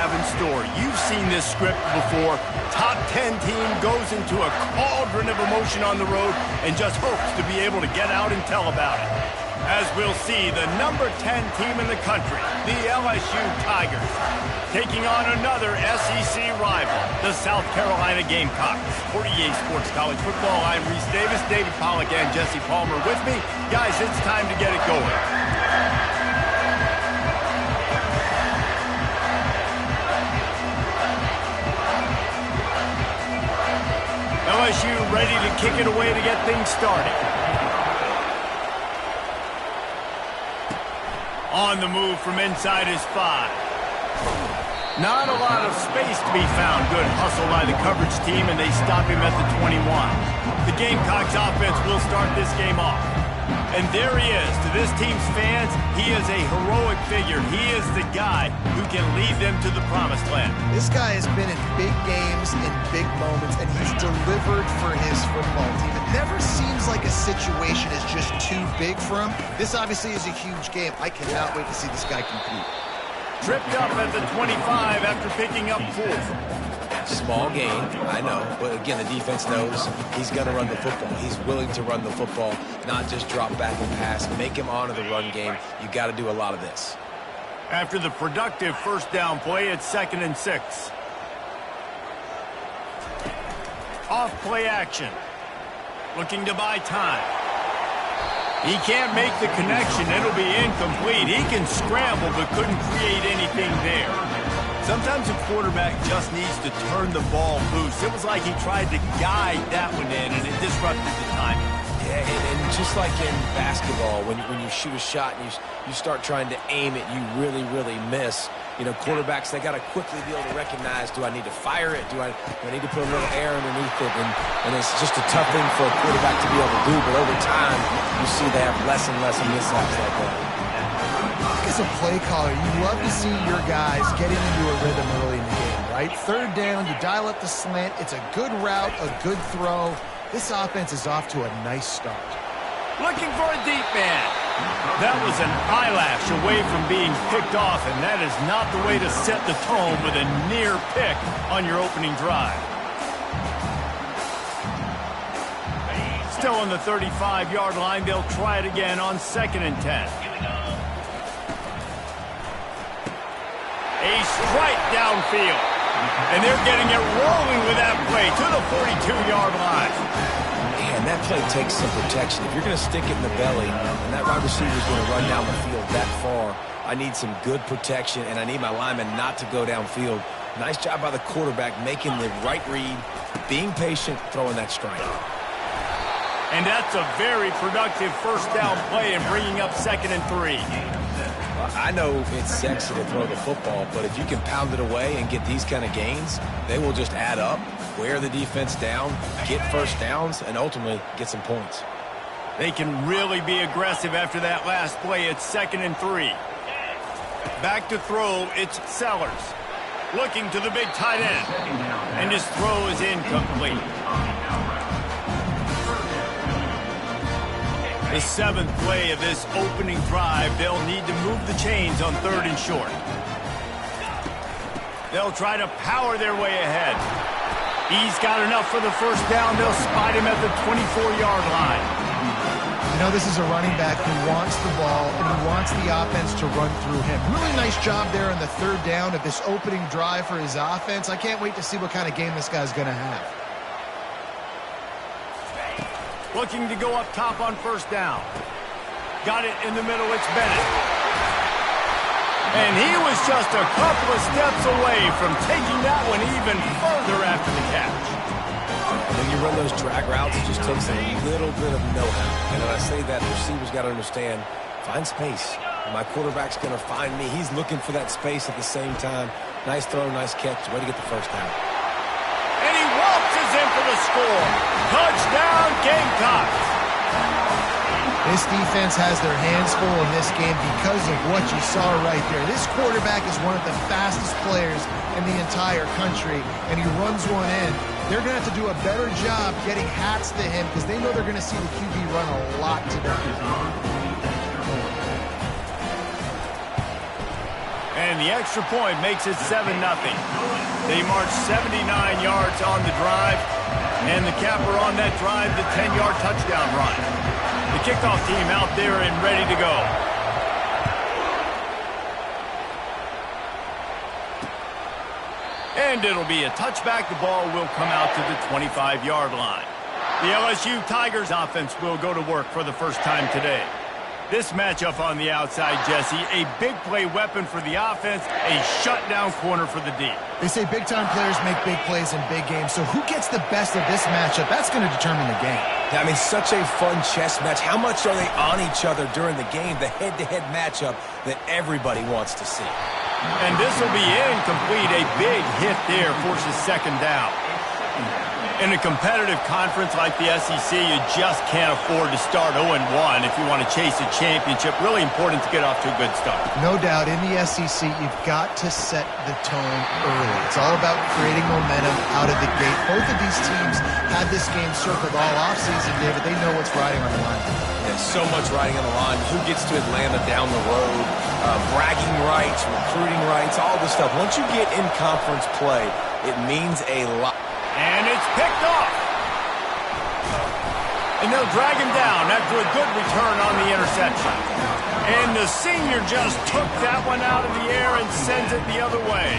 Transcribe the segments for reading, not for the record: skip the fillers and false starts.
have in store. You've seen this script before. Top 10 team goes into a cauldron of emotion on the road and just hopes to be able to get out and tell about it. As we'll see, the number 10 team in the country, the LSU Tigers, taking on another SEC rival, the South Carolina Gamecocks. For EA Sports College Football, I'm Reese Davis, David Pollack, and Jesse Palmer with me. Guys, it's time to get it going. LSU ready to kick it away to get things started. On the move from inside his 5. Not a lot of space to be found. Good hustle by the coverage team, and they stop him at the 21. The Gamecocks offense will start this game off. And there he is. To this team's fans, he is a heroic figure. He is the guy who can lead them to the promised land. This guy has been in big games, in big moments, and he's delivered for his football team. It never seems like a situation is just too big for him. This obviously is a huge game. I cannot wait to see this guy compete. Tripped up at the 25 after picking up 4. Small gain, I know, but again, the defense knows he's going to run the football. He's willing to run the football, not just drop back and pass. Make him honor the run game. You got to do a lot of this. After the productive first down play, it's 2nd and 6. Off play action. Looking to buy time. He can't make the connection. It'll be incomplete. He can scramble, but couldn't create anything there. Sometimes a quarterback just needs to turn the ball loose. It was like he tried to guide that one in, and it disrupted the timing. Yeah, and just like in basketball, when you shoot a shot and you start trying to aim it, you really, really miss. You know, quarterbacks, they got to quickly be able to recognize, do I need to fire it? Do I need to put a little air underneath it? And it's just a tough thing for a quarterback to be able to do, but over time, you see they have less and less mishaps like that. As a play caller, you love to see your guys getting into a rhythm early in the game, right? 3rd down, you dial up the slant. It's a good route, a good throw. This offense is off to a nice start. Looking for a deep man. That was an eyelash away from being picked off, and that is not the way to set the tone with a near pick on your opening drive. Still on the 35-yard line, they'll try it again on 2nd and 10. A strike downfield. And they're getting it rolling with that play to the 42-yard line. Man, that play takes some protection. If you're going to stick it in the belly and that wide receiver is going to run down the field that far, I need some good protection, and I need my lineman not to go downfield. Nice job by the quarterback making the right read, being patient, throwing that strike. And that's a very productive first down play and bringing up 2nd and 3. I know it's sexy to throw the football, but if you can pound it away and get these kind of gains, they will just add up, wear the defense down, get first downs, and ultimately get some points. They can really be aggressive after that last play. It's 2nd and 3. Back to throw, it's Sellers. Looking to the big tight end. And his throw is incomplete. The 7th play of this opening drive, they'll need to move the chains on 3rd and short. They'll try to power their way ahead. He's got enough for the first down. They'll spot him at the 24-yard line. You know, this is a running back who wants the ball and who wants the offense to run through him. Really nice job there on the 3rd down of this opening drive for his offense. I can't wait to see what kind of game this guy's going to have. Looking to go up top on 1st down. Got it in the middle, it's Bennett. And he was just a couple of steps away from taking that one even further after the catch. When you run those drag routes, it just takes a little bit of know-how. And when I say that, the receiver's got to understand, find space. My quarterback's going to find me. He's looking for that space at the same time. Nice throw, nice catch. Way to get the first down. And he waltzes in for the score. Touchdown, Gamecocks. This defense has their hands full in this game because of what you saw right there. This quarterback is one of the fastest players in the entire country, and he runs one in. They're going to have to do a better job getting hats to him because they know they're going to see the QB run a lot today. And the extra point makes it 7-0. They march 79 yards on the drive, and the capper on that drive, the 10-yard touchdown run. The kickoff team out there and ready to go. And it'll be a touchback. The ball will come out to the 25-yard line. The LSU Tigers offense will go to work for the first time today. This matchup on the outside, Jesse, a big play weapon for the offense, a shutdown corner for the D. They say big-time players make big plays in big games, so who gets the best of this matchup? That's going to determine the game. I mean, such a fun chess match. How much are they on each other during the game, the head-to-head matchup that everybody wants to see? And this will be incomplete. A big hit there forces second down. In a competitive conference like the SEC, you just can't afford to start 0-1 if you want to chase a championship. Really important to get off to a good start. No doubt, in the SEC, you've got to set the tone early. It's all about creating momentum out of the gate. Both of these teams had this game circled all offseason, David. They know what's riding on the line. There's so much riding on the line. Who gets to Atlanta down the road? Bragging rights, recruiting rights, all this stuff. Once you get in conference play, it means a lot. And it's picked off. And they'll drag him down after a good return on the interception. And the senior just took that one out of the air and sends it the other way.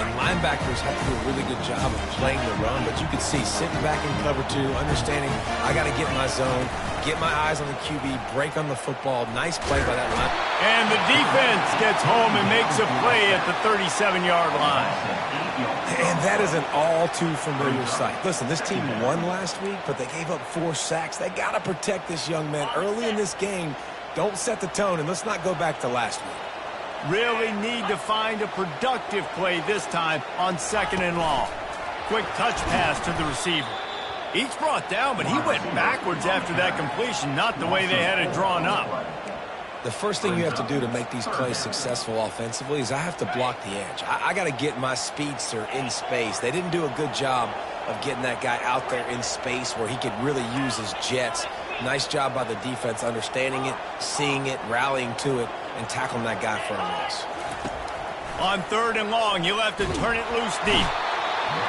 And linebackers have to do a really good job of playing the run, but you can see sitting back in cover two, understanding I got to get in my zone, get my eyes on the QB, break on the football. Nice play by that line. And the defense gets home and makes a play at the 37-yard line. And that is an all-too-familiar sight. Listen, this team won last week, but they gave up 4 sacks. They got to protect this young man early in this game. Don't set the tone, and let's not go back to last week. Really need to find a productive play this time on 2nd and long. Quick touch pass to the receiver. Each brought down, but he went backwards after that completion, not the way they had it drawn up. The first thing you have to do to make these plays successful offensively is I have to block the edge. I got to get my speedster in space. They didn't do a good job of getting that guy out there in space where he could really use his jets. Nice job by the defense understanding it, seeing it, rallying to it, and tackling that guy for a loss. On 3rd and long, you'll have to turn it loose deep.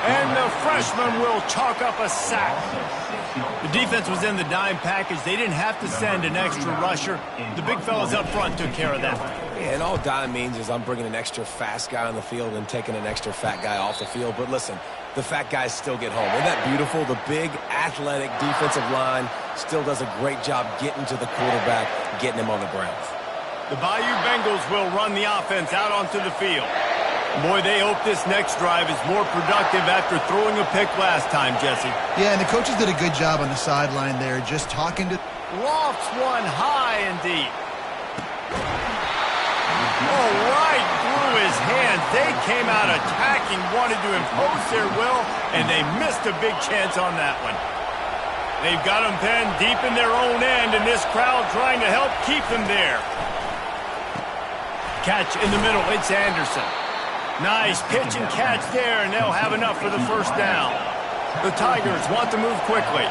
And the freshman will chalk up a sack. The defense was in the dime package. They didn't have to send an extra rusher. The big fellas up front took care of that. Yeah, and all dime means is I'm bringing an extra fast guy on the field and taking an extra fat guy off the field. But listen, the fat guys still get home. Isn't that beautiful? The big, athletic defensive line still does a great job getting to the quarterback, getting him on the ground. The Bayou Bengals will run the offense out onto the field. Boy, they hope this next drive is more productive after throwing a pick last time, Jesse. Yeah, and the coaches did a good job on the sideline there, just talking to... Lofts one high and deep. Oh, right through his hands. They came out attacking, wanted to impose their will, and they missed a big chance on that one. They've got them penned deep in their own end, and this crowd trying to help keep them there. Catch in the middle, it's Anderson. Nice pitch and catch there, and they'll have enough for the first down. The Tigers want to move quickly.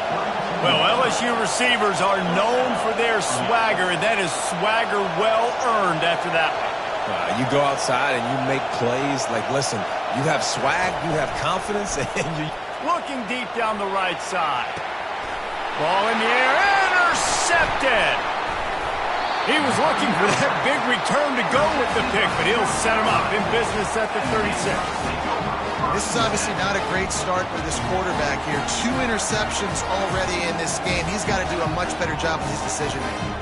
Well, LSU receivers are known for their swagger, and that is swagger well earned after that one. You go outside and you make plays. Like, listen, you have swag, you have confidence, and you... Looking deep down the right side. Ball in the air, intercepted. He was looking for that big return to go with the pick, but he'll set him up in business at the 36. This is obviously not a great start for this quarterback here. 2 interceptions already in this game. He's got to do a much better job with his decision-making.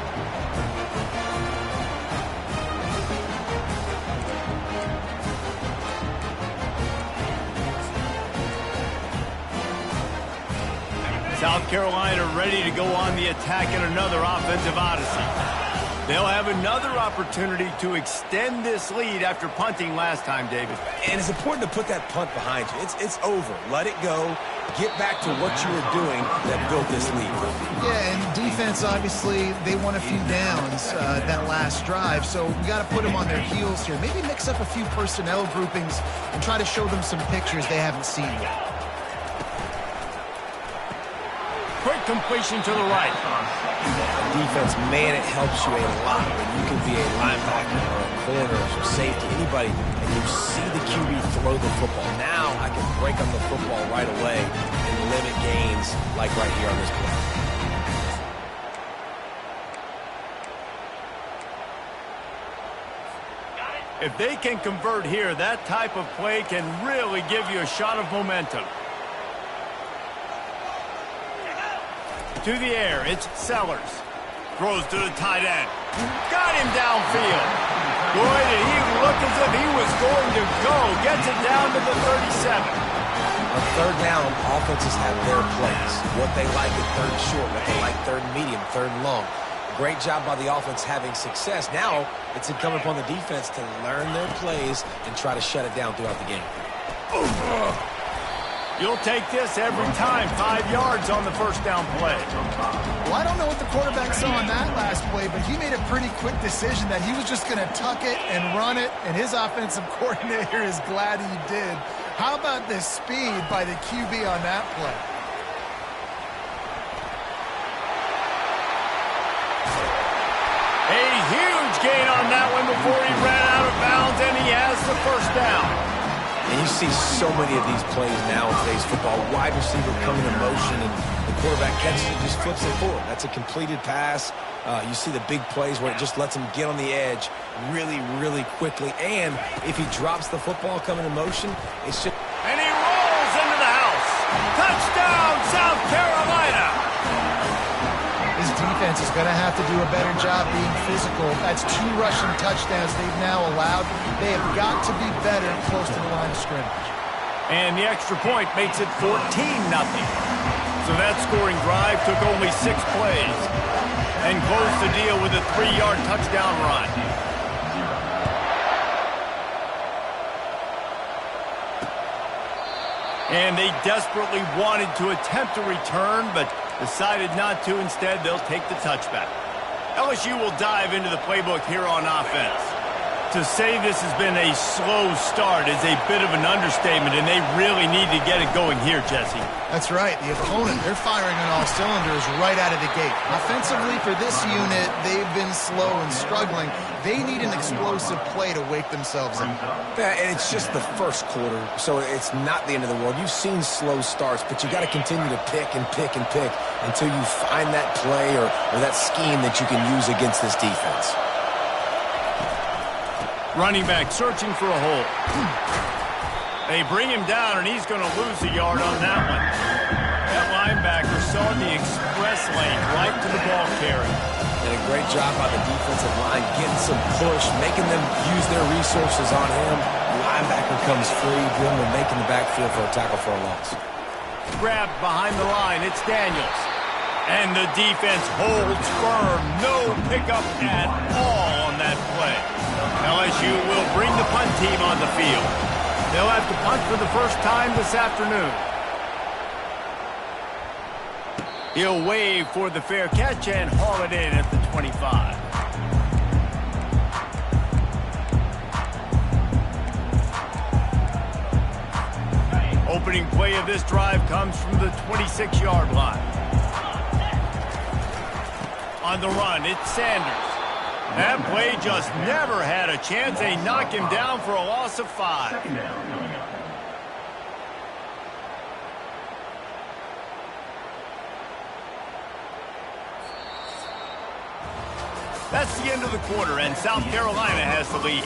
South Carolina ready to go on the attack in another offensive odyssey. They'll have another opportunity to extend this lead after punting last time, David. And it's important to put that punt behind you. It's over. Let it go. Get back to what you were doing that built this lead. Yeah, and defense, obviously, they won a few downs that last drive, so we got to put them on their heels here. Maybe mix up a few personnel groupings and try to show them some pictures they haven't seen yet. Quick completion to the right. defense, man, it helps you a lot when you can be a linebacker or a corner or safety, anybody, and you see the QB throw the football. Now I can break on the football right away and limit gains like right here on this play. If they can convert here, that type of play can really give you a shot of momentum. To the air, it's Sellers. Throws to the tight end. Got him downfield. Boy, did he look as if he was going to go. Gets it down to the 37. On third down, offenses have their plays. What they like at third short, what they like third medium, third long. Great job by the offense having success. Now it's incumbent upon the defense to learn their plays and try to shut it down throughout the game. You'll take this every time. 5 yards on the first down play. Well, I don't know what the quarterback saw on that last play, but he made a pretty quick decision that he was just going to tuck it and run it, and his offensive coordinator is glad he did. How about the speed by the QB on that play? A huge gain on that one before he ran out of bounds, and he has the first down. And you see so many of these plays now in today's football. Wide receiver coming in motion, and the quarterback catches it, just flips it forward. That's a completed pass. You see the big plays where it just lets him get on the edge really, really quickly. And if he drops the football coming in motion, it's just... And he rolls into the house. Touchdown, South Carolina! His defense is going to have to do a better job being physical. That's 2 rushing touchdowns they've now allowed. They have got to be better close to the line of scrimmage. And the extra point makes it 14-0. So that scoring drive took only 6 plays and closed the deal with a 3-yard touchdown run. And they desperately wanted to attempt a return, but decided not to. Instead, they'll take the touchback. LSU will dive into the playbook here on offense. To say this has been a slow start is a bit of an understatement, and they really need to get it going here, Jesse. That's right. The opponent, they're firing on all cylinders right out of the gate. Offensively, for this unit, they've been slow and struggling. They need an explosive play to wake themselves up. Yeah, and it's just the first quarter, so it's not the end of the world. You've seen slow starts, but you got to continue to pick and pick and pick until you find that play or that scheme that you can use against this defense. Running back searching for a hole. They bring him down, and he's going to lose a yard on that one. That linebacker saw the express lane right to the ball carrier. And a great job by the defensive line, getting some push, making them use their resources on him. The linebacker comes free, Grimmer making the backfield for a tackle for a loss. Grabbed behind the line, it's Daniels. And the defense holds firm. No pickup at all on that play. LSU will bring the punt team on the field. They'll have to punt for the first time this afternoon. He'll wave for the fair catch and haul it in at the 25. Opening play of this drive comes from the 26-yard line. On the run, it's Sanders. That play just never had a chance. They knock him down for a loss of 5. That's the end of the quarter, and South Carolina has the lead.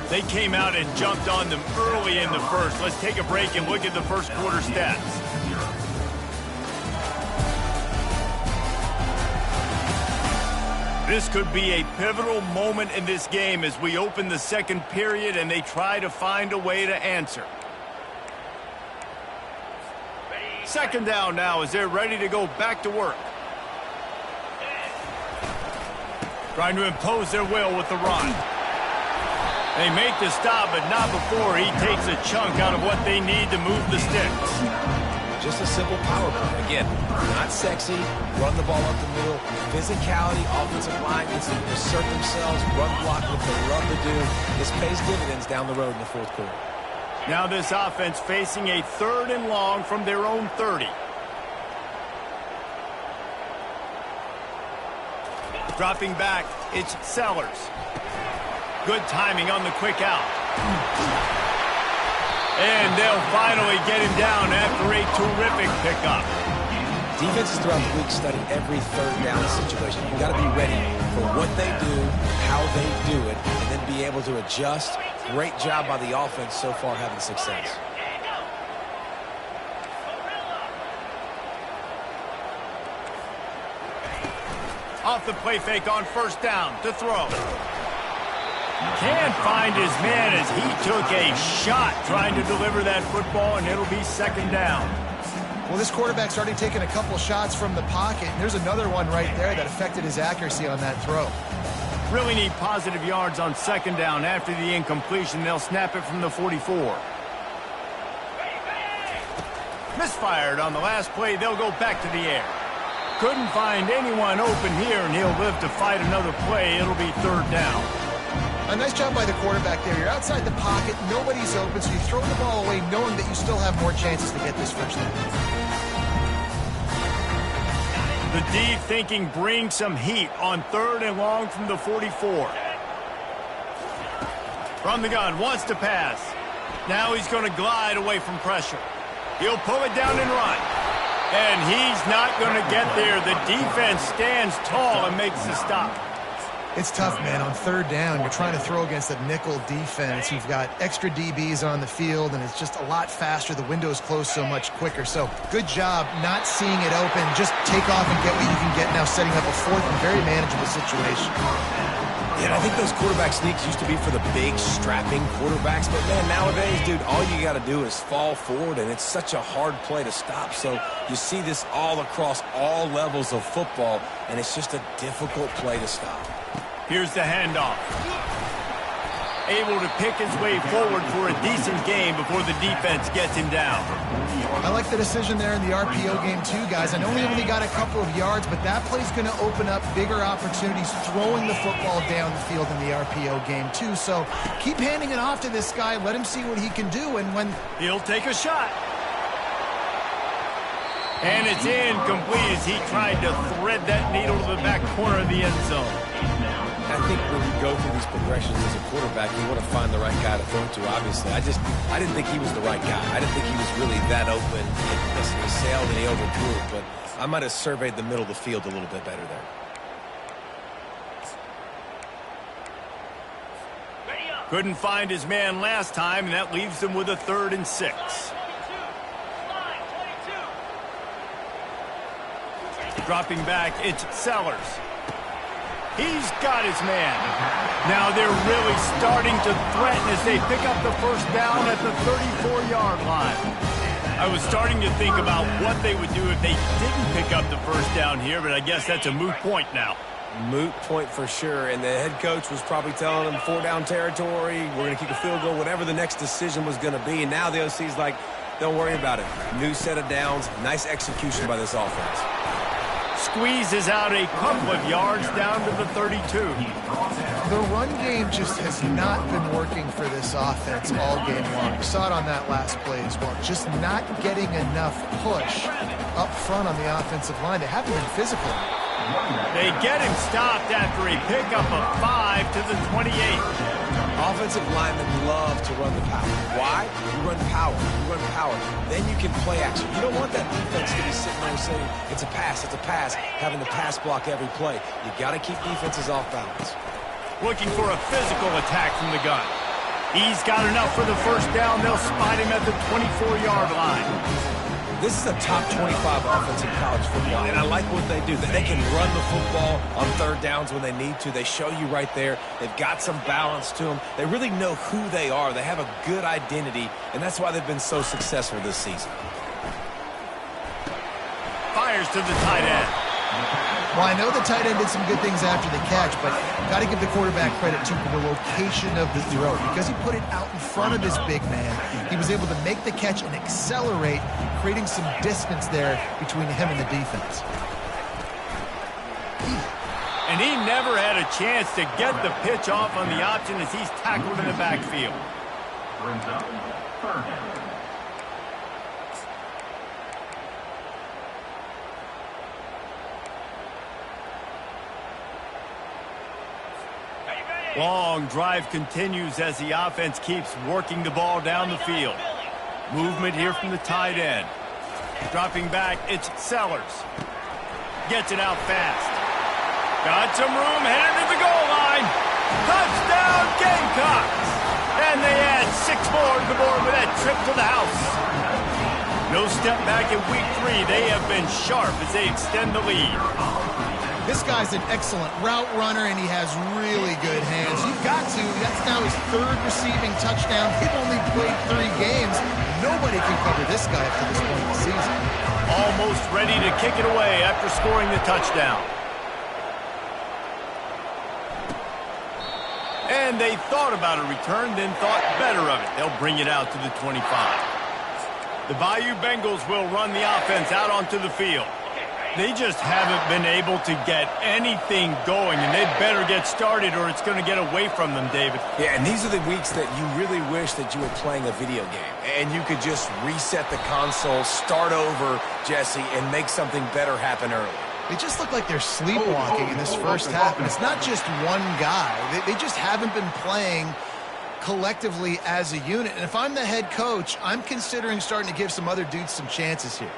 They came out and jumped on them early in the first. Let's take a break and look at the first quarter stats. This could be a pivotal moment in this game as we open the second period and they try to find a way to answer. Second down now as they're ready to go back to work. Trying to impose their will with the run. They make the stop, but not before he takes a chunk out of what they need to move the sticks. Just a simple power play. Again, not sexy, run the ball up the middle. Physicality, offensive line gets to assert themselves, run block, what they love to do. This pays dividends down the road in the fourth quarter. Now this offense facing a 3rd and long from their own 30. Dropping back, it's Sellers. Good timing on the quick out. And they'll finally get him down after a terrific pickup. Defenses throughout the week study every third down situation. You've got to be ready for what they do, how they do it, and then be able to adjust. Great job by the offense so far having success. Off the play fake on first down to throw. Can't find his man as he took a shot trying to deliver that football, and it'll be second down. Well, this quarterback's already taken a couple shots from the pocket, and there's another one right there that affected his accuracy on that throw. Really need positive yards on second down. After the incompletion, they'll snap it from the 44. Misfired on the last play. They'll go back to the air. Couldn't find anyone open here, and he'll live to fight another play. It'll be third down. A nice job by the quarterback there. You're outside the pocket, nobody's open, so you throw the ball away knowing that you still have more chances to get this first down. The D thinking bring some heat on third and long from the 44. From the gun, wants to pass. Now he's going to glide away from pressure. He'll pull it down and run. And he's not going to get there. The defense stands tall and makes the stop. It's tough, man. On third down, you're trying to throw against a nickel defense. You've got extra DBs on the field, and it's just a lot faster. The window's closed so much quicker. So good job not seeing it open. Just take off and get what you can get now, setting up a fourth and very manageable situation. Yeah, I think those quarterback sneaks used to be for the big, strapping quarterbacks. But, man, nowadays, dude, all you got to do is fall forward, and it's such a hard play to stop. So you see this all across all levels of football, and it's just a difficult play to stop. Here's the handoff. Able to pick his way forward for a decent game before the defense gets him down. I like the decision there in the RPO game too, guys. I know he only got a couple of yards, but that play's going to open up bigger opportunities throwing the football down the field in the RPO game too. So keep handing it off to this guy. Let him see what he can do, and when... He'll take a shot. And it's incomplete as he tried to thread that needle to the back corner of the end zone. I think when you go through these progressions as a quarterback, you want to find the right guy to throw to, obviously. I didn't think he was the right guy. I didn't think he was really that open. Listen, he sailed and he overthrew it, but I might have surveyed the middle of the field a little bit better there. Couldn't find his man last time, and that leaves them with a 3rd and 6. Dropping back, it's Sellers. He's got his man. Now they're really starting to threaten as they pick up the first down at the 34-yard line. I was starting to think about what they would do if they didn't pick up the first down here, but I guess that's a moot point now. Moot point for sure, and the head coach was probably telling them 4-down territory, we're going to kick a field goal, whatever the next decision was going to be. And now the OC's like, don't worry about it. New set of downs, nice execution by this offense. Squeezes out a couple of yards down to the 32. The run game just has not been working for this offense all game long. We saw it on that last play as well. Just not getting enough push up front on the offensive line. They haven't been physical. They get him stopped after a pickup of 5 to the 28. Offensive linemen love to run the power. Why? You run power. You run power. Then you can play action. You don't want that defense to be sitting there saying, it's a pass, having to pass block every play. You got to keep defenses off balance. Looking for a physical attack from the gun. He's got enough for the first down. They'll spot him at the 24-yard line. This is a top 25 offense in college football, and I like what they do. They can run the football on third downs when they need to. They show you right there. They've got some balance to them. They really know who they are. They have a good identity, and that's why they've been so successful this season. Fires to the tight end. Well, I know the tight end did some good things after the catch, but got to give the quarterback credit to the location of the throw. Because he put it out in front of his big man, he was able to make the catch and accelerate, creating some distance there between him and the defense. And he never had a chance to get the pitch off on the option as he's tackled in the backfield. Long drive continues as the offense keeps working the ball down the field. Movement here from the tight end. Dropping back, it's Sellers. Gets it out fast. Got some room, headed to the goal line. Touchdown, Gamecocks! And they add 6 more to the board with that trip to the house. No step back in week 3. They have been sharp as they extend the lead. This guy's an excellent route runner, and he has really good hands. You've got to. That's now his 3rd receiving touchdown. He's only played 3 games. Nobody can cover this guy up to this point in the season. Almost ready to kick it away after scoring the touchdown. And they thought about a return, then thought better of it. They'll bring it out to the 25. The Bayou Bengals will run the offense out onto the field. They just haven't been able to get anything going, and they better get started or it's going to get away from them, David. Yeah, and these are the weeks that you really wish that you were playing a video game and you could just reset the console, start over, Jesse, and make something better happen early. They just look like they're sleepwalking in this first half, and it's not just one guy. They just haven't been playing collectively as a unit. And if I'm the head coach, I'm considering starting to give some other dudes some chances here.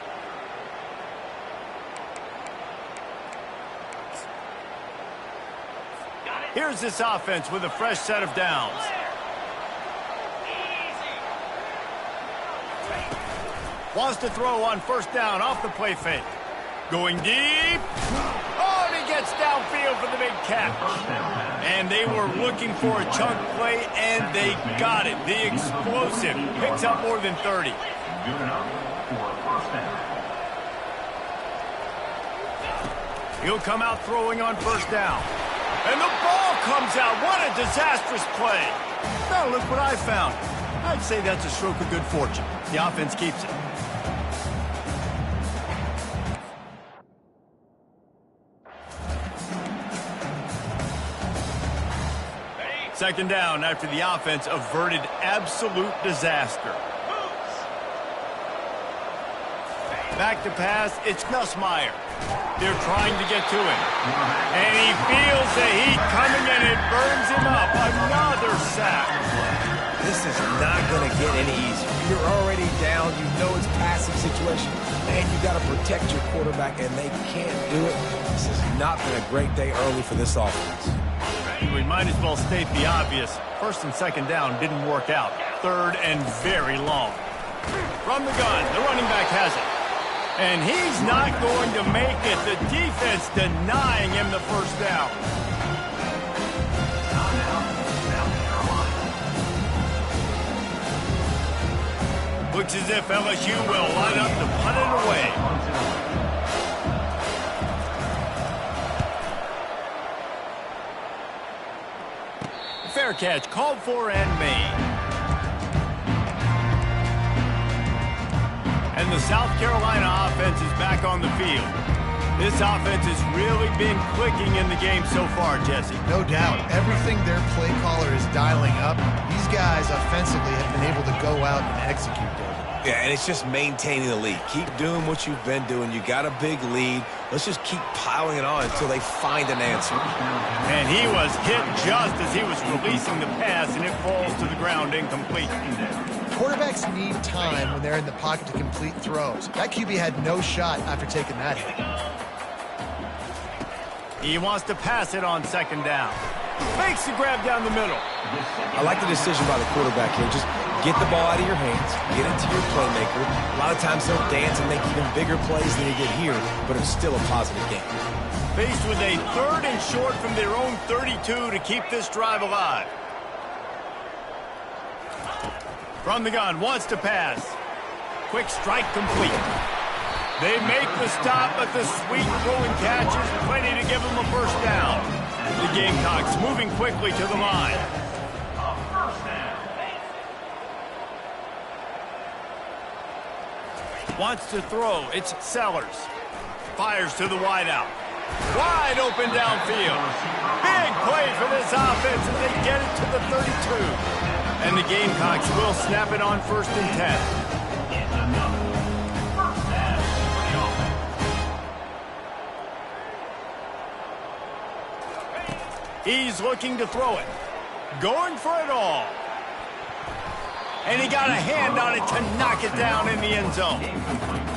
Here's this offense with a fresh set of downs. Wants to throw on first down off the play fake. Going deep. Oh, and he gets downfield for the big catch. And they were looking for a chunk play, and they got it. The explosive picks up more than 30. He'll come out throwing on first down. And the ball comes out. What a disastrous play. Now look what I found. I'd say that's a stroke of good fortune. The offense keeps it. Second down after the offense averted absolute disaster. Back to pass, it's Nussmeier. They're trying to get to him. And he feels the heat coming and it burns him up. Another sack. This is not going to get any easier. You're already down. You know it's passing situation. And you got to protect your quarterback, and they can't do it. This has not been a great day early for this offense. We might as well state the obvious. First and second down didn't work out. Third and very long. From the gun, the running back has it. And he's not going to make it. The defense denying him the first down. Looks as if LSU will line up to punt it away. Fair catch called for and made. And the South Carolina offense is back on the field. This offense has really been clicking in the game so far, Jesse. No doubt. Everything their play caller is dialing up, these guys offensively have been able to go out and execute, David. Yeah, and it's just maintaining the lead. Keep doing what you've been doing. You got a big lead. Let's just keep piling it on until they find an answer. And he was hit just as he was releasing the pass, and it falls to the ground incomplete. Quarterbacks need time when they're in the pocket to complete throws. That QB had no shot after taking that hit. He wants to pass it on second down. Makes the grab down the middle. I like the decision by the quarterback here. Just get the ball out of your hands, get it to your playmaker. A lot of times they'll dance and make even bigger plays than he did here, but it's still a positive game. Faced with a third and short from their own 32 to keep this drive alive. From the gun, wants to pass. Quick strike complete. They make the stop, but the sweet throwing catch is plenty to give them a first down. The Gamecocks moving quickly to the line. Wants to throw, it's Sellers. Fires to the wideout. Wide open downfield. Big play for this offense as they get it to the 32. And the Gamecocks will snap it on first and 10. He's looking to throw it. going for it all. And he got a hand on it to knock it down in the end zone.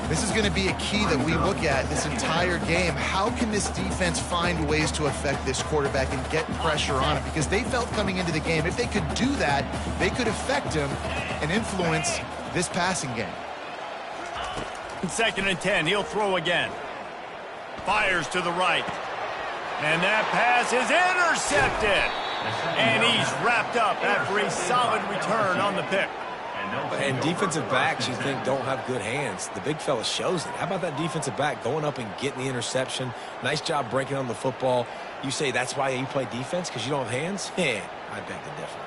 This is going to be a key that we look at this entire game. How can this defense find ways to affect this quarterback and get pressure on him? Because they felt coming into the game, if they could do that, they could affect him and influence this passing game. 2nd and 10, he'll throw again. Fires to the right. And that pass is intercepted. And he's wrapped up after a solid return on the pick. And defensive backs, you think, don't have good hands. The big fella shows it. How about that defensive back going up and getting the interception? Nice job breaking on the football. You say that's why you play defense, because you don't have hands? Yeah, I beg to differ.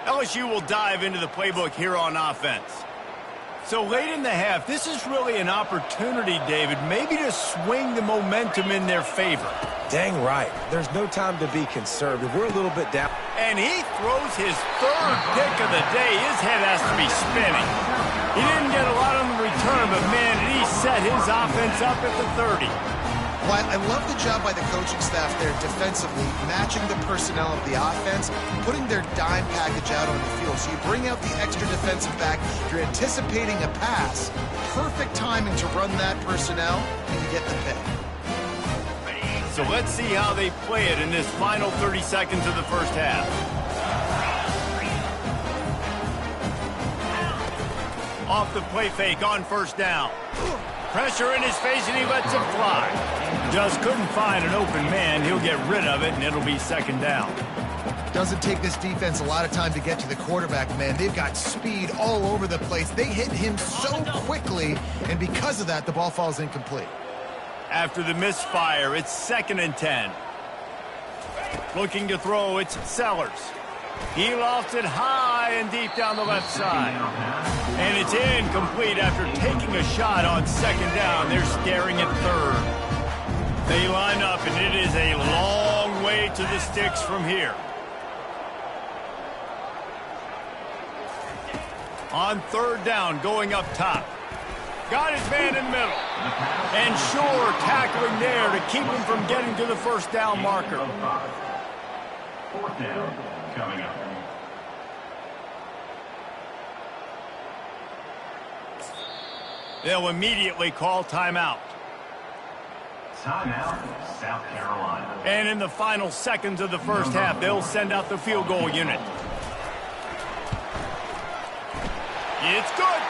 LSU will dive into the playbook here on offense. So late in the half, this is really an opportunity, David, maybe to swing the momentum in their favor. Dang right. There's no time to be conservative. We're a little bit down. And he throws his 3rd pick of the day. His head has to be spinning. He didn't get a lot on the return, but man, did he set his offense up at the 30. Well, I love the job by the coaching staff there defensively, matching the personnel of the offense, putting their dime package out on the field. So you bring out the extra defensive back, you're anticipating a pass, perfect timing to run that personnel, and you get the pick. So let's see how they play it in this final 30 seconds of the first half. Off the play fake on 1st down. Pressure in his face, and he lets it fly. Just couldn't find an open man. He'll get rid of it, and it'll be 2nd down. Doesn't take this defense a lot of time to get to the quarterback, man. They've got speed all over the place. They hit him so quickly, and because of that, the ball falls incomplete. After the misfire, it's 2nd and 10. Looking to throw, it's Sellers. He lofts it high and deep down the left side. And it's incomplete after taking a shot on 2nd down. They're staring at 3rd. They line up, and it is a long way to the sticks from here. On 3rd down, going up top. Got his man in the middle. And sure, tackling there to keep him from getting to the 1st down marker. 4th down coming up. They'll immediately call timeout. Timeout, South Carolina. And in the final seconds of the first half, they'll send out the field goal unit. It's good.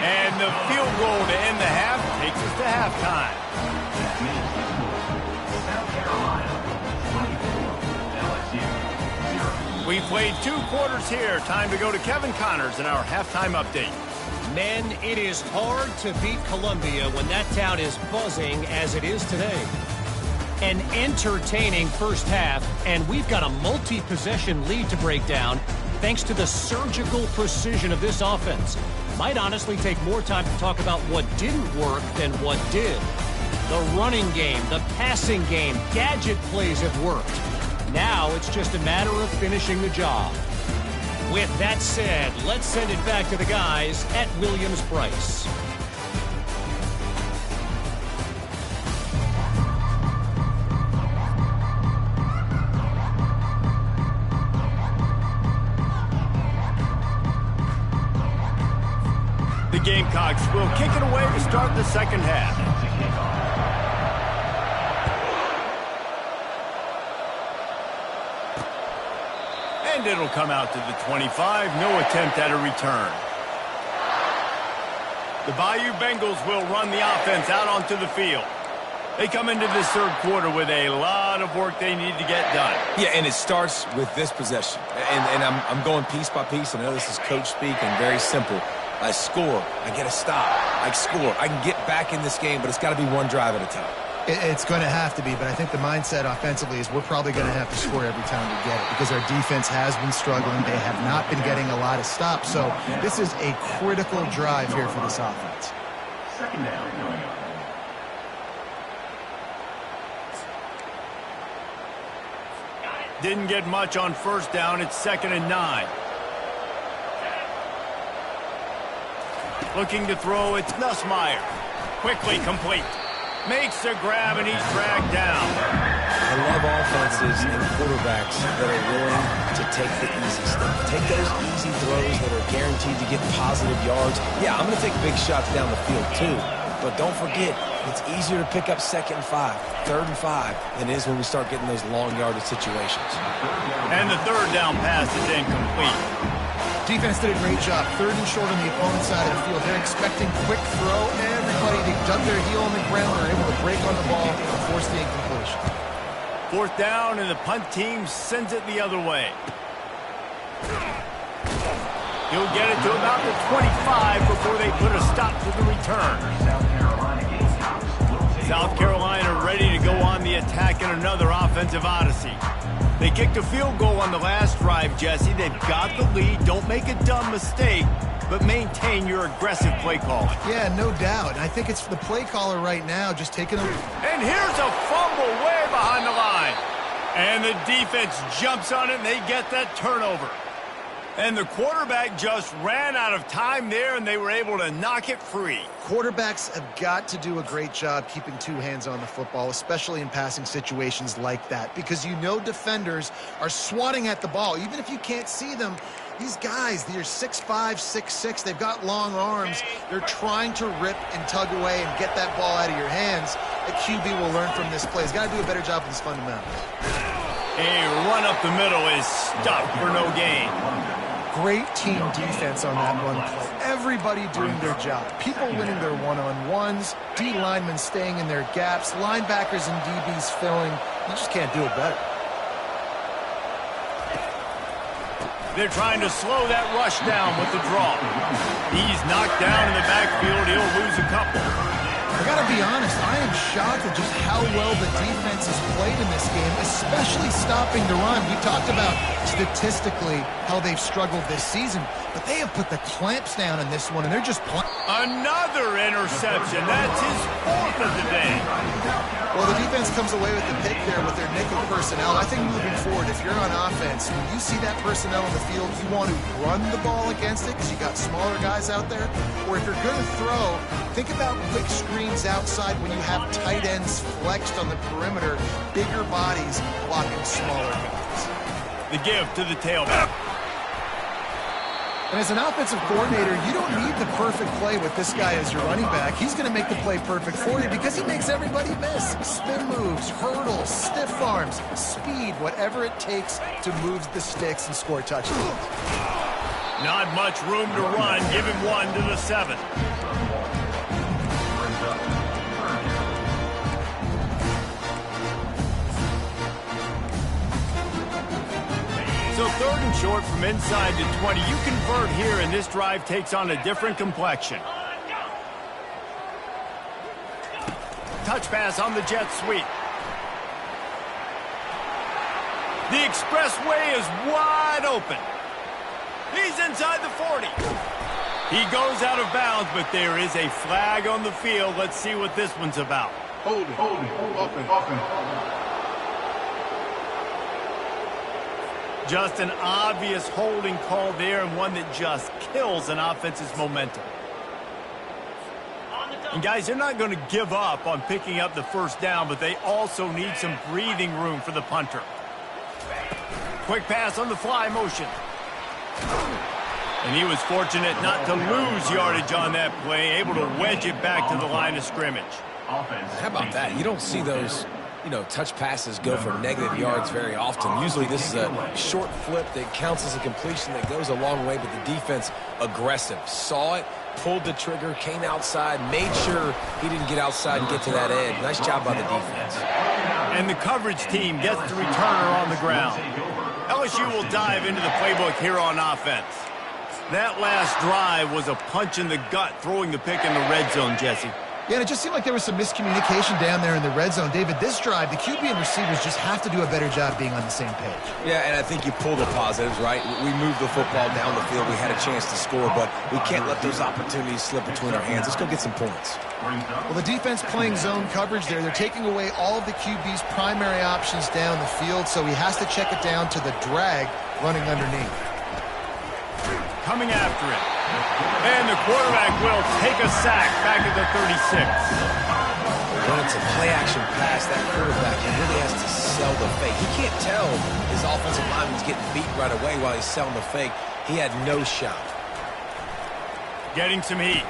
And the field goal to end the half takes us to halftime. South Carolina, 24, LSU, 0. We played 2 quarters here. Time to go to Kevin Connors in our halftime update. Men, it is hard to beat Columbia when that town is buzzing as it is today. An entertaining first half, and we've got a multi-possession lead to break down thanks to the surgical precision of this offense. Might honestly take more time to talk about what didn't work than what did. The running game, the passing game, gadget plays have worked. Now it's just a matter of finishing the job. With that said, let's send it back to the guys at Williams-Brice. The Gamecocks will kick it away to start the second half. And it'll come out to the 25. No attempt at a return. The Bayou Bengals will run the offense out onto the field. They come into this third quarter with a lot of work they need to get done. Yeah, and it starts with this possession. And I'm going piece by piece. I know this is coach speak and very simple. I score. I get a stop. I score. I can get back in this game, but it's got to be one drive at a time. It's going to have to be, but I think the mindset offensively is we're probably going to have to score every time we get it because our defense has been struggling. They have not been getting a lot of stops, so this is a critical drive here for this offense. 2nd down going on. didn't get much on first down. It's 2nd and 9. Looking to throw, it's Nussmeier. Quickly complete. Makes the grab, and he's dragged down. I love offenses and quarterbacks that are willing to take the easy stuff. Take those easy throws that are guaranteed to get positive yards. Yeah, I'm going to take big shots down the field too. But don't forget, it's easier to pick up 2nd and 5, 3rd and 5 than it is when we start getting those long yardage situations. And the 3rd down pass is incomplete. Defense did a great job. 3rd and short on the opponent's side of the field. They're expecting quick throw. Everybody, they dug their heel on the ground. They're able to break on the ball and force the incompletion. 4th down, and the punt team sends it the other way. He'll get it to about the 25 before they put a stop to the return. South Carolina ready to go on the attack in another offensive odyssey. They kicked a field goal on the last drive, Jesse. They've got the lead. Don't make a dumb mistake, but maintain your aggressive play calling. Yeah, no doubt. I think it's the play caller right now just taking a... And here's a fumble way behind the line. And the defense jumps on it, and they get that turnover. And the quarterback just ran out of time there, and they were able to knock it free. Quarterbacks have got to do a great job keeping 2 hands on the football, especially in passing situations like that, because you know defenders are swatting at the ball. Even if you can't see them, these guys, they're 6'5", 6'6", they've got long arms. They're trying to rip and tug away and get that ball out of your hands. The QB will learn from this play. He's got to do a better job with his fundamentals. A run up the middle is stuffed for no gain. Great team defense on that run play. Everybody doing their job. People winning their one-on-ones, D linemen staying in their gaps, linebackers and DBs filling. You just can't do it better. They're trying to slow that rush down with the draw. He's knocked down in the backfield. He'll lose a couple. I gotta be honest, I am shocked at just how well the defense has played in this game, especially stopping the run. We talked about statistically how they've struggled this season, but they have put the clamps down in this one, and they're just playing. Another interception. That's his 4th of the day. Well, the defense comes away with the pick there with their nickel personnel. I think moving forward, if you're on offense, when you see that personnel on the field, you want to run the ball against it because you got smaller guys out there. Or if you're going to throw, think about quick screens outside when you have tight ends flexed on the perimeter, bigger bodies blocking smaller guys. The give to the tailback. And as an offensive coordinator, you don't need the perfect play with this guy as your running back. He's going to make the play perfect for you because he makes everybody miss. Spin moves, hurdles, stiff arms, speed, whatever it takes to move the sticks and score touchdowns. Not much room to run. Give him 1 to the 7. So 3rd and short from inside to 20. You convert here, and this drive takes on a different complexion. Touch pass on the jet sweep. The expressway is wide open. He's inside the 40. He goes out of bounds, but there is a flag on the field. Let's see what this one's about. Holding, offense. Just an obvious holding call there, and one that just kills an offense's momentum. And guys, they're not going to give up on picking up the 1st down, but they also need some breathing room for the punter. Quick pass on the fly motion. And he was fortunate not to lose yardage on that play, able to wedge it back to the line of scrimmage. How about that? You don't see those, touch passes go for negative yards very often. Usually this is a short flip that counts as a completion that goes a long way, but the defense aggressive. Saw it, pulled the trigger, came outside, made sure he didn't get outside and get to that edge. Nice job by the defense. And the coverage team gets the returner on the ground. LSU will dive into the playbook here on offense. That last drive was a punch in the gut, throwing the pick in the red zone, Jesse. Yeah, and it just seemed like there was some miscommunication down there in the red zone. David, this drive, the QB and receivers just have to do a better job being on the same page. Yeah, and I think you pull the positives, right? We moved the football down the field. We had a chance to score, but we can't let those opportunities slip between our hands. Let's go get some points. Well, the defense playing zone coverage there. They're taking away all of the QB's primary options down the field, so he has to check it down to the drag running underneath. Coming after it. And the quarterback will take a sack back at the 36. When it's a play-action pass, that quarterback, he really has to sell the fake. He can't tell his offensive lineman's getting beat right away while he's selling the fake. He had no shot. Getting some heat.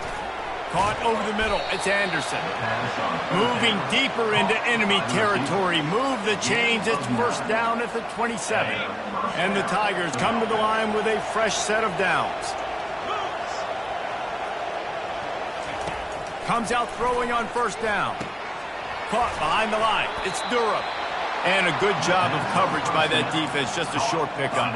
Caught over the middle. It's Anderson. Moving deeper into enemy territory. Move the chains. It's first down at the 27. And the Tigers come to the line with a fresh set of downs. Comes out throwing on first down. Caught behind the line. It's Durham. And a good job of coverage by that defense. Just a short pickup.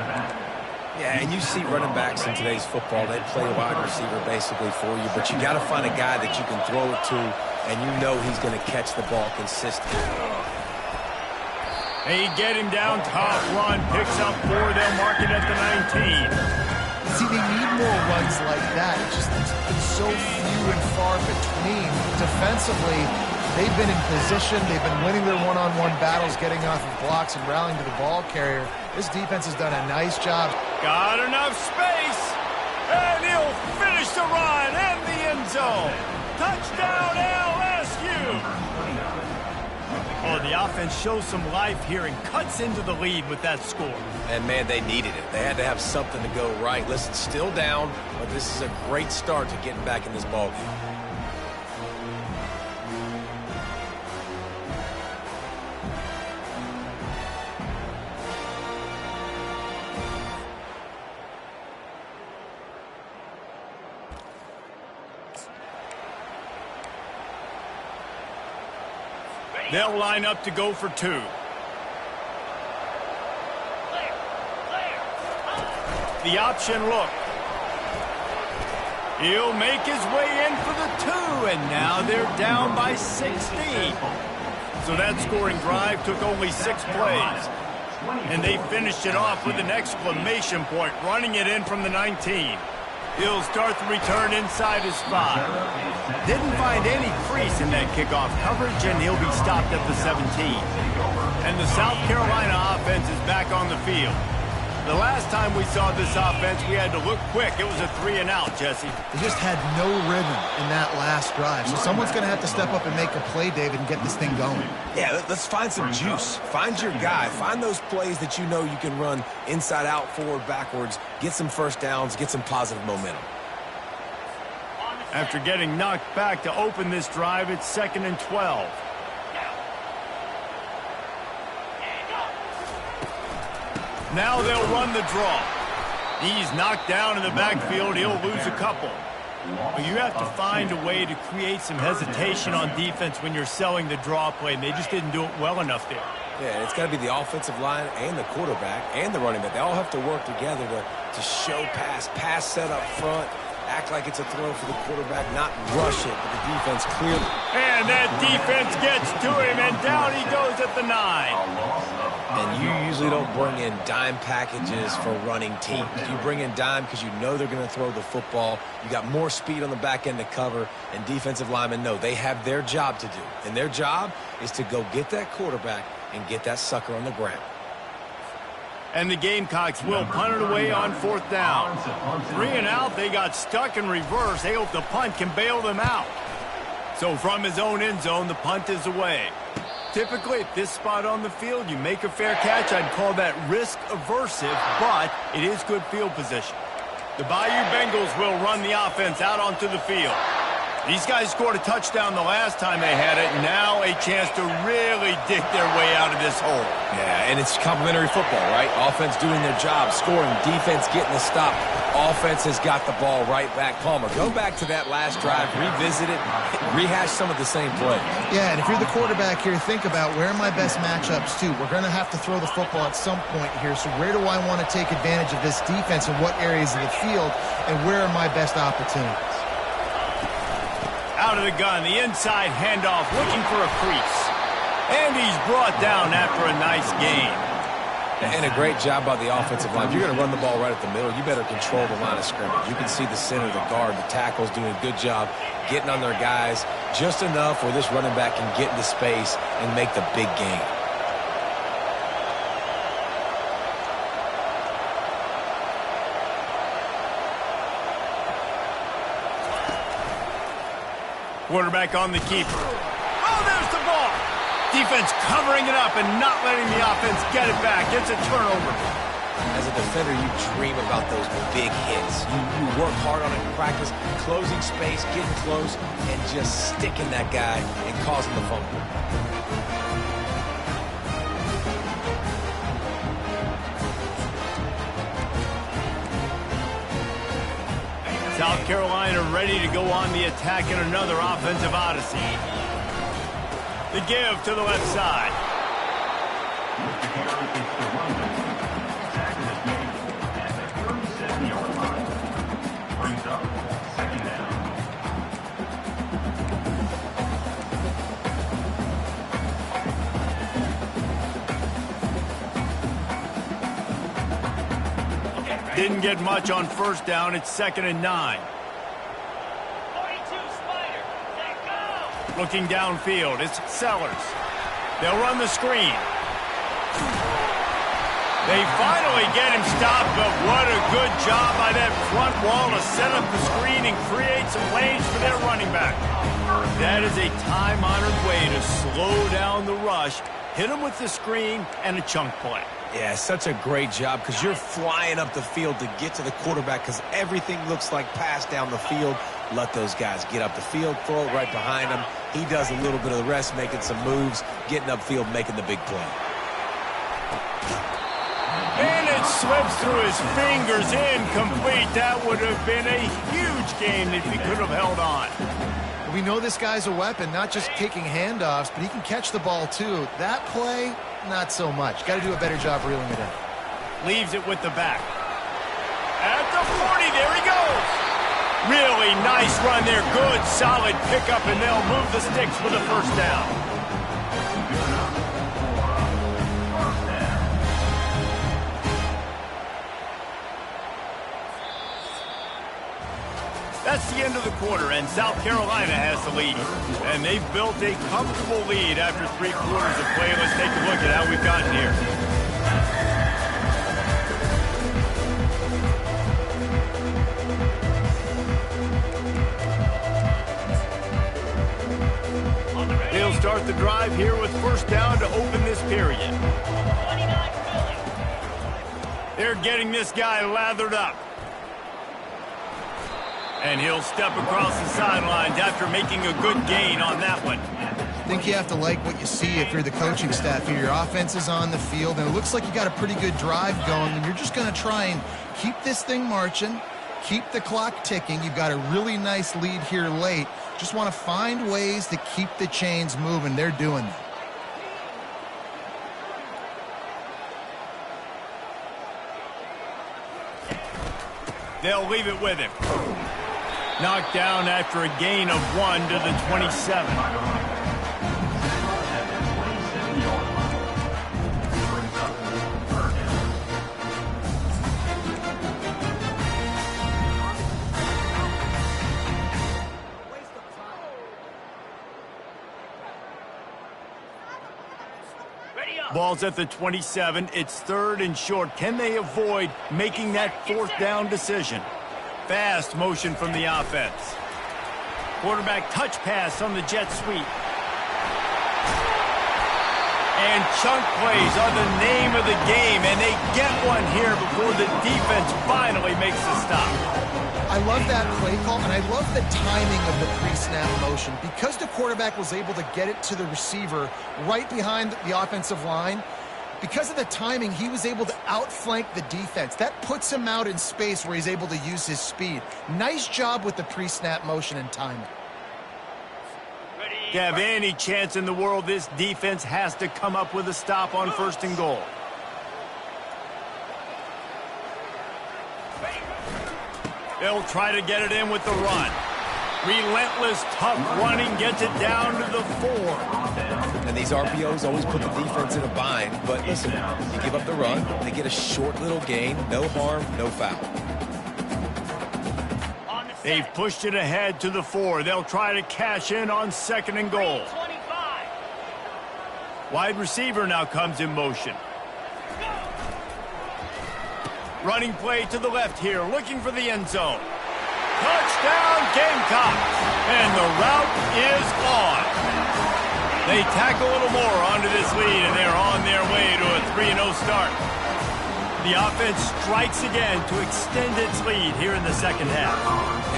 Yeah, and you see running backs in today's football, they play wide receiver basically for you, but you got to find a guy that you can throw it to, and you know he's going to catch the ball consistently. They get him down, top run, picks up 4, they'll mark it at the 19. See, they need more runs like that. It's just it's so few and far between. Defensively, they've been in position. They've been winning their one-on-one battles, getting off of blocks and rallying to the ball carrier. This defense has done a nice job. Got enough space, and he'll finish the run and the end zone. Touchdown, LSU! Oh, the offense shows some life here and cuts into the lead with that score. And, man, they needed it. They had to have something to go right. Listen, still down, but this is a great start to getting back in this ballgame. They'll line up to go for 2. The option look. He'll make his way in for the 2, and now they're down by 16. So that scoring drive took only 6 plays. And they finished it off with an exclamation point, running it in from the 19. He'll start the return inside his 5. Didn't find any crease in that kickoff coverage, and he'll be stopped at the 17. And the South Carolina offense is back on the field. The last time we saw this offense, we had to look quick. It was a 3-and-out, Jesse. They just had no rhythm in that last drive. So someone's going to have to step up and make a play, David, and get this thing going. Yeah, let's find some juice. Find your guy. Find those plays that you know you can run inside out, forward, backwards. Get some first downs. Get some positive momentum. After getting knocked back to open this drive, it's 2nd and 12. Now they'll run the draw. He's knocked down in the backfield. He'll lose a couple. But you have to find a way to create some hesitation on defense when you're selling the draw play, and they just didn't do it well enough there. Yeah, it's got to be the offensive line and the quarterback and the running back. They all have to work together to show pass set up front, act like it's a throw for the quarterback, not rush it, but the defense clearly. And that defense gets to him, and down he goes at the 9. And you usually don't bring in dime packages for running teams. You bring in dime because you know they're going to throw the football. You got more speed on the back end to cover, and defensive linemen know they have their job to do. And their job is to go get that quarterback and get that sucker on the ground. And the Gamecocks will punt it away on 4th down. 3-and-out, they got stuck in reverse. They hope the punt can bail them out. So from his own end zone, the punt is away. Typically, at this spot on the field, you make a fair catch. I'd call that risk-aversive, but it is good field position. The Bayou Bengals will run the offense out onto the field. These guys scored a touchdown the last time they had it. Now a chance to really dig their way out of this hole. Yeah, and it's complimentary football, right? Offense doing their job, scoring, defense getting the stop. Offense has got the ball right back. Palmer, go back to that last drive, revisit it, rehash some of the same plays. Yeah, and if you're the quarterback here, think about where are my best matchups too. We're going to have to throw the football at some point here, so where do I want to take advantage of this defense in what areas of the field, and where are my best opportunities? Out of the gun, the inside handoff, looking for a crease. And he's brought down after a nice gain. And a great job by the offensive line. If you're going to run the ball right at the middle, you better control the line of scrimmage. You can see the center, the guard, the tackles doing a good job getting on their guys just enough where this running back can get into space and make the big gain. Quarterback on the keeper. Oh, there's the ball. Defense covering it up and not letting the offense get it back. It's a turnover. As a defender, you dream about those big hits. You work hard on it in practice, closing space, getting close, and just sticking that guy and causing the fumble. South Carolina ready to go on the attack in another offensive odyssey. The give to the left side. Didn't get much on first down. It's 2nd and 9. 42 Spider. Go. Looking downfield, it's Sellers. They'll run the screen. They finally get him stopped, but what a good job by that front wall to set up the screen and create some lanes for their running back. That is a time-honored way to slow down the rush, hit him with the screen, and a chunk play. Yeah, such a great job because you're flying up the field to get to the quarterback because everything looks like pass down the field. Let those guys get up the field, throw it right behind him. He does a little bit of the rest, making some moves, getting upfield, making the big play. And it slips through his fingers, incomplete. That would have been a huge game if he could have held on. We know this guy's a weapon, not just taking handoffs, but he can catch the ball too. That play, not so much. Got to do a better job reeling it in. Leaves it with the back. At the 40, there he goes. Really nice run there. Good, solid pickup, and they'll move the sticks for the first down. That's the end of the quarter, and South Carolina has the lead. And they've built a comfortable lead after 3 quarters of play. Let's take a look at how we've gotten here. They'll start the drive here with first down to open this period. 29 Philly. They're getting this guy lathered up. And he'll step across the sidelines after making a good gain on that one. I think you have to like what you see if you're the coaching staff here. Your offense is on the field, and it looks like you got a pretty good drive going, and you're just going to try and keep this thing marching, keep the clock ticking. You've got a really nice lead here late. Just want to find ways to keep the chains moving. They're doing that. They'll leave it with him. Knocked down after a gain of 1 to the 27. Ball's at the 27. It's 3rd and short. Can they avoid making that 4th down decision? Fast motion from the offense. Quarterback touch pass on the jet sweep. And chunk plays are the name of the game, and they get one here before the defense finally makes the stop. I love that play call, and I love the timing of the pre-snap motion. Because the quarterback was able to get it to the receiver right behind the offensive line, because of the timing, he was able to outflank the defense. That puts him out in space where he's able to use his speed. Nice job with the pre-snap motion and timing. To have any chance in the world, this defense has to come up with a stop on 1st and goal. They'll try to get it in with the run. Relentless, tough running gets it down to the 4. And these RPOs always put the defense in a bind. But listen, you give up the run, they get a short little gain. No harm, no foul. They've pushed it ahead to the 4. They'll try to cash in on 2nd and goal. 25. Wide receiver now comes in motion. Running play to the left here, looking for the end zone. Touchdown, Gamecocks! And the route is on. They tack a little more onto this lead, and they're on their way to a 3-0 start. The offense strikes again to extend its lead here in the second half.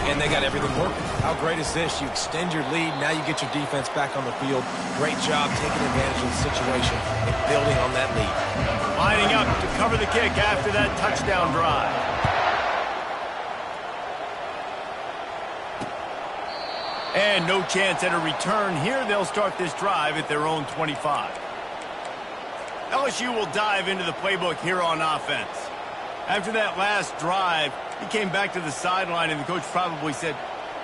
And they got everything working. How great is this? You extend your lead, now you get your defense back on the field. Great job taking advantage of the situation and building on that lead. Lining up to cover the kick after that touchdown drive. And no chance at a return here. They'll start this drive at their own 25. LSU will dive into the playbook here on offense. After that last drive, he came back to the sideline, and the coach probably said,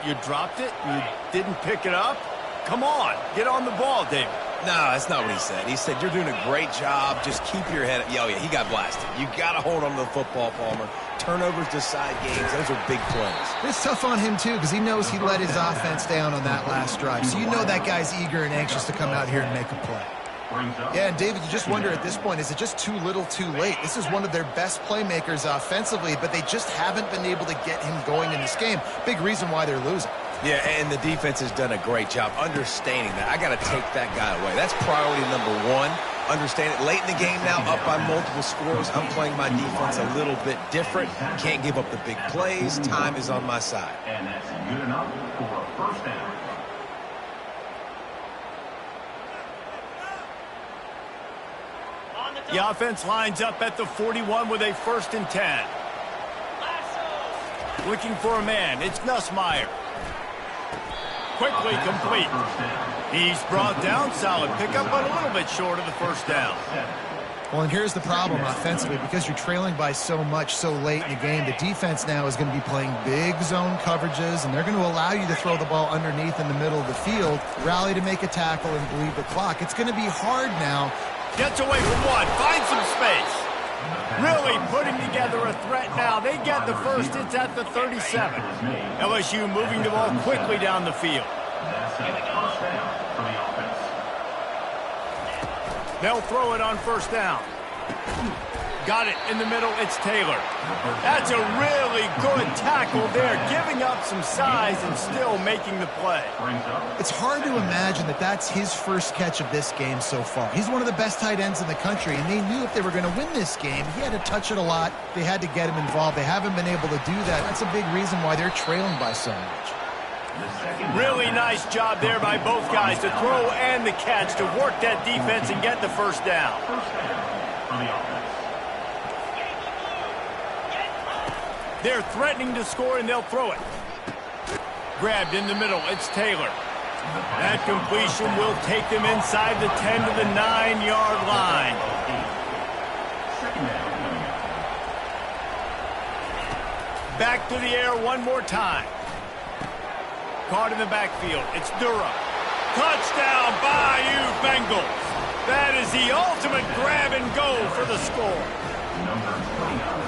"You dropped it? You didn't pick it up? Come on, get on the ball, David." No, that's not what he said. He said, "You're doing a great job. Just keep your head up." Oh, yeah, he got blasted. You got to hold on to the football, Palmer. Turnovers decide games. Those are big plays. It's tough on him, too, because he knows he let his offense down on that last drive. So you know that guy's eager and anxious to come out here and make a play. Yeah, and David, you just wonder at this point, is it just too little too late? This is one of their best playmakers offensively, but they just haven't been able to get him going in this game. Big reason why they're losing. Yeah, and the defense has done a great job understanding that. I got to take that guy away. That's priority number 1. Understand it. Late in the game now, up by multiple scores. I'm playing my defense a little bit different. Can't give up the big plays. Time is on my side. And that's good enough for a first down. The offense lines up at the 41 with a 1st and 10. Looking for a man. It's Nussmeier. Quickly complete. He's brought down. Solid pickup, but a little bit short of the first down. Well, and here's the problem offensively. Because you're trailing by so much so late in the game, the defense now is going to be playing big zone coverages, and they're going to allow you to throw the ball underneath in the middle of the field, rally to make a tackle, and bleed the clock. It's going to be hard now. Gets away from one. Finds some space. Really putting together a threat now. They get the first. It's at the 37. LSU moving the ball quickly down the field. They'll throw it on 1st down. Got it in the middle. It's Taylor. That's a really good tackle there, giving up some size and still making the play. It's hard to imagine that that's his first catch of this game so far. He's one of the best tight ends in the country, and they knew if they were going to win this game, he had to touch it a lot. They had to get him involved. They haven't been able to do that. That's a big reason why they're trailing by so much. Really nice job there by both guys to throw and the catch to work that defense and get the first down. They're threatening to score, and they'll throw it. Grabbed in the middle. It's Taylor. That completion will take them inside the 10 to the 9-yard line. Back to the air one more time. Caught in the backfield. It's Durham. Touchdown, Bayou Bengals. That is the ultimate grab and go for the score.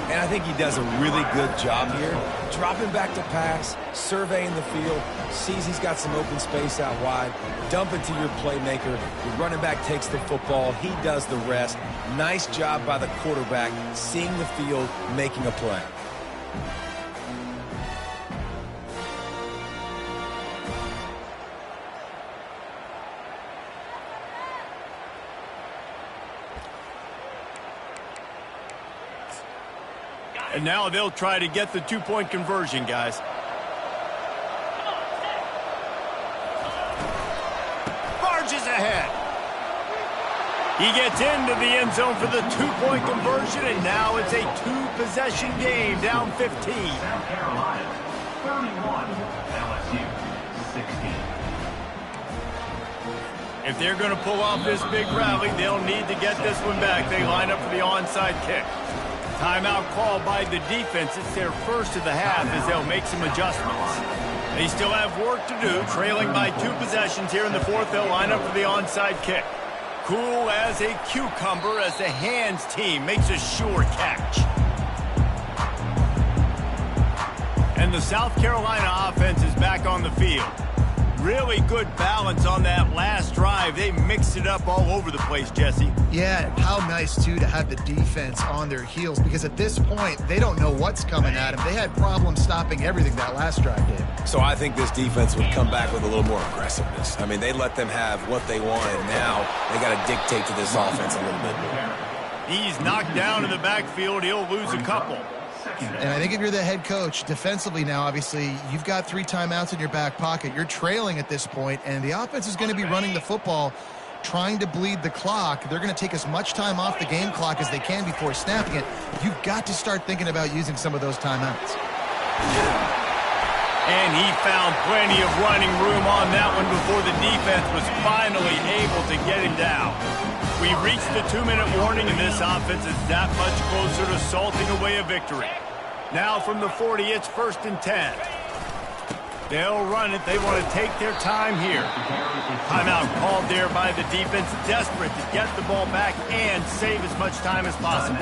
And I think he does a really good job here. Dropping back to pass, surveying the field, sees he's got some open space out wide, dump it to your playmaker. Your running back takes the football. He does the rest. Nice job by the quarterback, seeing the field, making a play. And now they'll try to get the 2-point conversion, guys. Barges ahead. He gets into the end zone for the 2-point conversion, and now it's a 2-possession game, down 15. South Carolina, 31, LSU, 16. If they're going to pull off this big rally, they'll need to get this one back. They line up for the onside kick. Timeout called by the defense. It's their first of the half as they'll make some adjustments. They still have work to do, trailing by 2 possessions here in the fourth. They'll line up for the onside kick. Cool as a cucumber as the hands team makes a sure catch. And the South Carolina offense is back on the field. Really good balance on that last drive. They mixed it up all over the place, Jesse. Yeah, how nice, too, to have the defense on their heels, because at this point, they don't know what's coming at them. They had problems stopping everything that last drive did. So I think this defense would come back with a little more aggressiveness. I mean, they let them have what they wanted. Now they got to dictate to this offense a little bit more. He's knocked down in the backfield. He'll lose a couple. And I think if you're the head coach, defensively now, obviously, you've got 3 timeouts in your back pocket. You're trailing at this point, and the offense is going to be running the football, trying to bleed the clock. They're going to take as much time off the game clock as they can before snapping it. You've got to start thinking about using some of those timeouts. And he found plenty of running room on that one before the defense was finally able to get him down. We reached the 2-minute warning, and this offense is that much closer to salting away a victory. Now from the 40, it's 1st and 10. They'll run it. They want to take their time here. Timeout called there by the defense, desperate to get the ball back and save as much time as possible.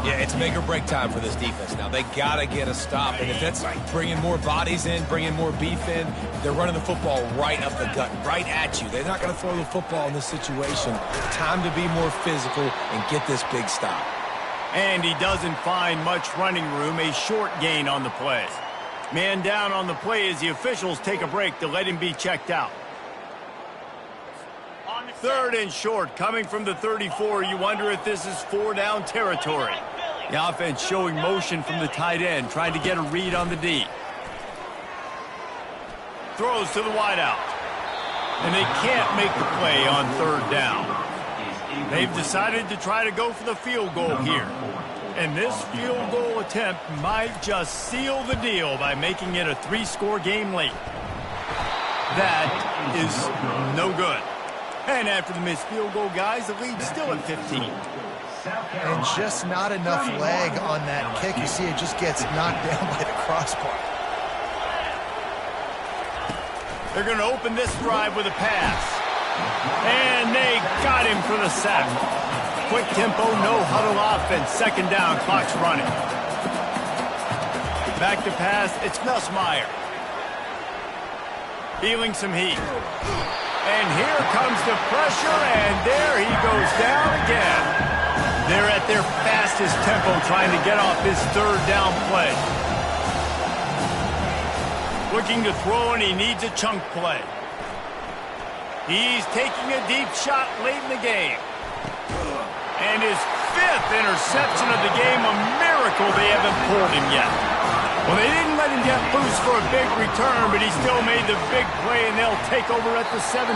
Yeah, it's make or break time for this defense now. They got to get a stop, and if that's bringing more bodies in, bringing more beef in, they're running the football right up the gut, right at you. They're not going to throw the football in this situation. Time to be more physical and get this big stop. And he doesn't find much running room, a short gain on the play. Man down on the play as the officials take a break to let him be checked out. 3rd and short, coming from the 34. You wonder if this is 4-down territory. The offense showing motion from the tight end, trying to get a read on the D. Throws to the wideout. And they can't make the play on 3rd down. They've decided to try to go for the field goal here. And this field goal attempt might just seal the deal by making it a 3-score game late. That is no good. And after the missed field goal, guys, the lead's still at 15. And just not enough leg on that kick. You see it just gets knocked down by the crossbar. They're going to open this drive with a pass. And they got him for the sack. Quick tempo, no huddle offense. 2nd down, clock's running. Back to pass, it's Nussmeier. Feeling some heat. And here comes the pressure, and there he goes down again. They're at their fastest tempo trying to get off this 3rd down play. Looking to throw, and he needs a chunk play. He's taking a deep shot late in the game. And his 5th interception of the game, a miracle they haven't pulled him yet. Well, they didn't let him get loose for a big return, but he still made the big play, and they'll take over at the 17.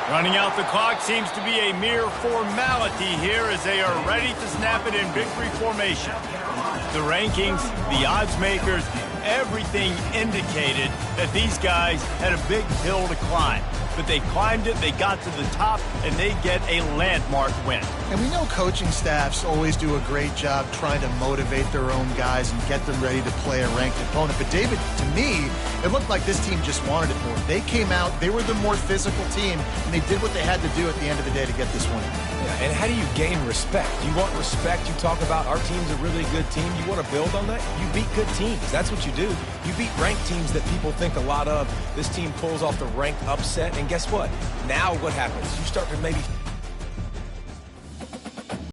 Running out the clock seems to be a mere formality here as they are ready to snap it in victory formation. The rankings, the odds makers, everything indicated that these guys had a big hill to climb. But they climbed it, they got to the top, and they get a landmark win. And we know coaching staffs always do a great job trying to motivate their own guys and get them ready to play a ranked opponent. But David, to me, it looked like this team just wanted it more. They came out, they were the more physical team, and they did what they had to do at the end of the day to get this win. Yeah, and how do you gain respect? You want respect, you talk about our team's a really good team. You want to build on that? You beat good teams. That's what you do. You beat ranked teams that people think a lot of. This team pulls off the ranked upset, and guess what? Now what happens? You start to maybe